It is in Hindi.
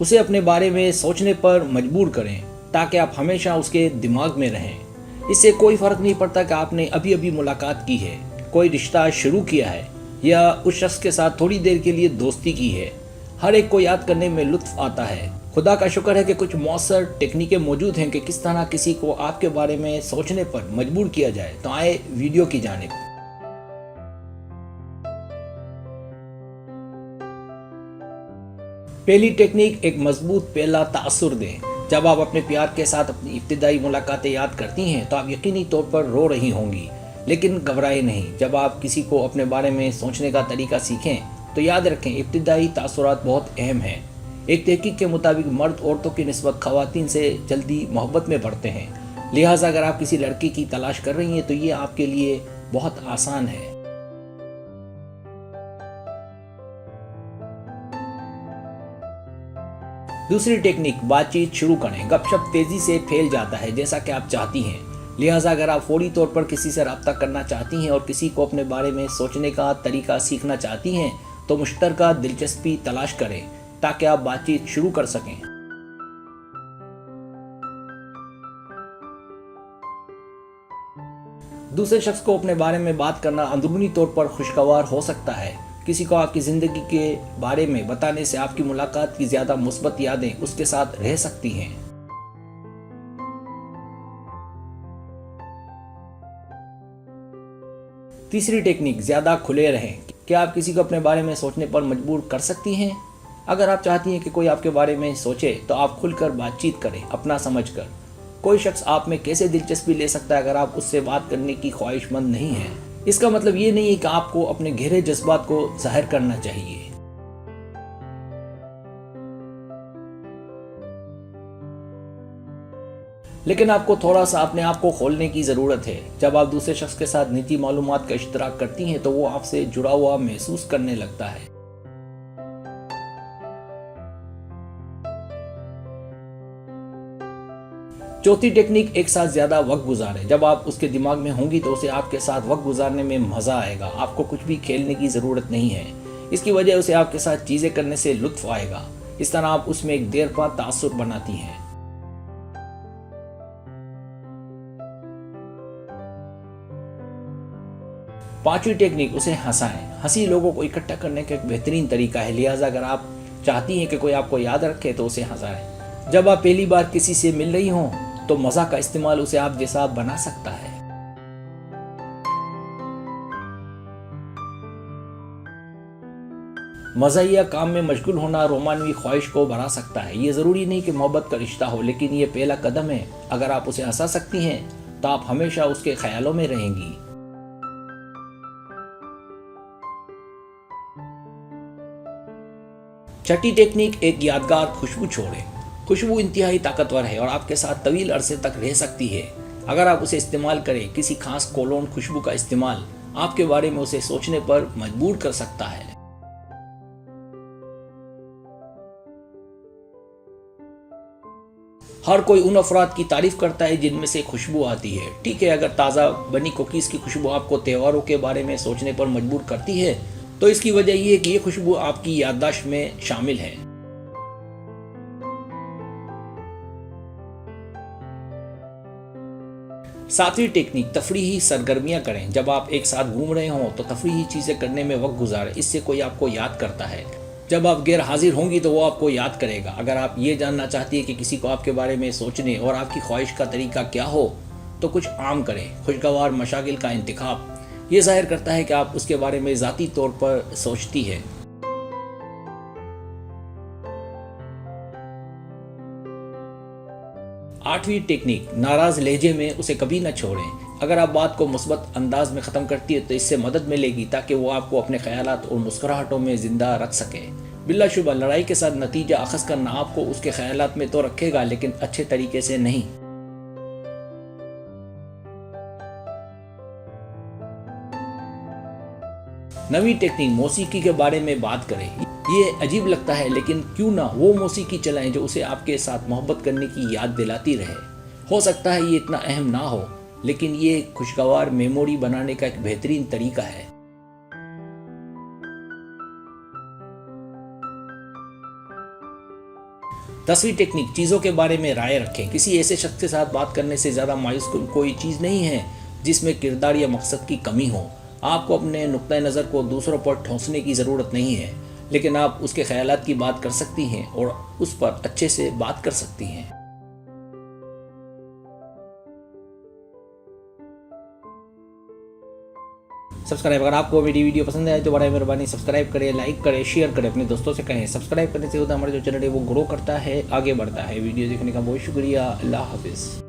उसे अपने बारे में सोचने पर मजबूर करें ताकि आप हमेशा उसके दिमाग में रहें। इससे कोई फर्क नहीं पड़ता कि आपने अभी अभी मुलाकात की है, कोई रिश्ता शुरू किया है या उस शख्स के साथ थोड़ी देर के लिए दोस्ती की है। हर एक को याद करने में लुत्फ आता है। खुदा का शुक्र है कि कुछ मौसर टेक्निकें मौजूद हैं कि किस तरह किसी को आपके बारे में सोचने पर मजबूर किया जाए। तो आए वीडियो की जानिब। पहली टेक्निक, एक मजबूत पहला तासुर दें। जब आप अपने प्यार के साथ अपनी इब्तिदाई मुलाकातें याद करती हैं तो आप यकीनी तौर पर रो रही होंगी, लेकिन घबराए नहीं। जब आप किसी को अपने बारे में सोचने का तरीका सीखें तो याद रखें, इब्तिदाई तासुरात बहुत अहम हैं। एक तहकीक के मुताबिक मर्द औरतों की निस्बत खवातीन से जल्दी मोहब्बत में बढ़ते हैं। लिहाजा अगर आप किसी लड़की की तलाश कर रही हैं तो ये आपके लिए बहुत आसान है। दूसरी टेक्निक, बातचीत शुरू करें। गपशप तेजी से फैल जाता है जैसा कि आप चाहती हैं। लिहाजा अगर आप फौरी तौर पर किसी से रब्ता करना चाहती हैं और किसी को अपने बारे में सोचने का तरीका सीखना चाहती हैं तो मुश्तरका दिलचस्पी तलाश करें ताकि आप बातचीत शुरू कर सकें। दूसरे शख्स को अपने बारे में बात करना अंदरूनी तौर पर खुशगवार हो सकता है। किसी को आपकी ज़िंदगी के बारे में बताने से आपकी मुलाकात की ज़्यादा मुस्बत यादें उसके साथ रह सकती हैं। तीसरी टेक्निक, ज़्यादा खुले रहें। क्या आप किसी को अपने बारे में सोचने पर मजबूर कर सकती हैं? अगर आप चाहती हैं कि कोई आपके बारे में सोचे तो आप खुलकर बातचीत करें, अपना समझकर। कोई शख्स आप में कैसे दिलचस्पी ले सकता है अगर आप उससे बात करने की ख्वाहिशमंद नहीं हैं? इसका मतलब ये नहीं है कि आपको अपने गहरे जज्बात को जाहिर करना चाहिए। लेकिन आपको थोड़ा सा अपने आप को खोलने की ज़रूरत है। जब आप दूसरे शख्स के साथ निजी मालूमात का इश्तराक करती हैं तो वो आपसे जुड़ा हुआ महसूस करने लगता है। चौथी टेक्निक, एक साथ ज़्यादा वक्त गुजारें। जब आप उसके दिमाग में होंगी तो उसे आपके साथ वक्त गुजारने में मज़ा आएगा। आपको कुछ भी खेलने की ज़रूरत नहीं है। इसकी वजह उसे आपके साथ चीज़ें करने से लुत्फ आएगा। इस तरह आप उसमें एक देरपा तासुर बनाती हैं। पांचवी टेक्निक, उसे हंसाएं। हंसी लोगों को इकट्ठा करने का एक बेहतरीन तरीका है। लिहाजा अगर आप चाहती हैं कि कोई आपको याद रखे तो उसे हंसाएं। जब आप पहली बार किसी से मिल रही हों तो मजाक का इस्तेमाल उसे आप जैसा बना सकता है। मज़ाहिया काम में मशगूल होना रोमानवी ख्वाहिश को बढ़ा सकता है। ये ज़रूरी नहीं कि मोहब्बत का रिश्ता हो, लेकिन ये पहला कदम है। अगर आप उसे हंसा सकती हैं तो आप हमेशा उसके ख्यालों में रहेंगी। छठी टेक्निक, एक यादगार खुशबू छोड़ें। खुशबू इंतहाई ताकतवर है और आपके साथ तवील अरसे तक रह सकती है अगर आप उसे इस्तेमाल करें। किसी खास कोलोन खुशबू का इस्तेमाल आपके बारे में उसे सोचने पर मजबूर कर सकता है। हर कोई उन अफराद की तारीफ करता है जिनमें से खुशबू आती है। ठीक है, अगर ताज़ा बनी कुकीज़ की खुशबू आपको त्योहारों के बारे में सोचने पर मजबूर करती है तो इसकी वजह यह है कि ये खुशबू आपकी याददाश्त में शामिल है। सातवीं टेक्निक, तफरीही सरगर्मियां करें। जब आप एक साथ घूम रहे हों तो तफरीही चीज़ें करने में वक्त गुजारें। इससे कोई आपको याद करता है। जब आप गैर हाजिर होंगी तो वो आपको याद करेगा। अगर आप ये जानना चाहती है कि किसी को आपके बारे में सोचने और आपकी ख्वाहिश का तरीका क्या हो तो कुछ आम करें। खुशगवार मशागिल का इंतखाब ये जाहिर करता है कि आप उसके बारे में ज़ाती तौर पर सोचती है। आठवीं टेक्निक, नाराज लहजे में उसे कभी न छोड़ें। अगर आप बात को मुस्बत अंदाज में ख़त्म करती है तो इससे मदद मिलेगी ताकि वो आपको अपने ख्यालात और मुस्कुराहटों में ज़िंदा रख सके। बिलाशुबा लड़ाई के साथ नतीजा अखज़ करना आपको उसके ख्यालात में तो रखेगा, लेकिन अच्छे तरीके से नहीं। नवी टेक्निक, मौसीकी के बारे में बात करें। ये अजीब लगता है, लेकिन क्यों ना वो मौसीकी चलाएं जो उसे आपके साथ मोहब्बत करने की याद दिलाती रहे। हो सकता है ये इतना अहम ना हो, लेकिन ये खुशगवार मेमोरी बनाने का एक बेहतरीन तरीका है। 10वीं टेक्निक, चीज़ों के बारे में राय रखें। किसी ऐसे शख्स के साथ बात करने से ज़्यादा मायूस कोई चीज़ नहीं है जिसमें किरदार या मकसद की कमी हो। आपको अपने नुक्ता नज़र को दूसरों पर ठोंसने की ज़रूरत नहीं है, लेकिन आप उसके ख्यालात की बात कर सकती हैं और उस पर अच्छे से बात कर सकती हैं। सब्सक्राइब, अगर आपको मेरी वीडियो पसंद आए तो बड़ा मेहरबानी सब्सक्राइब करें, लाइक करें, शेयर करें, अपने दोस्तों से कहें। सब्सक्राइब करने से होता हमारा जो चैनल है वो ग्रो करता है, आगे बढ़ता है। वीडियो देखने का बहुत शुक्रिया। अल्लाह हाफिज़।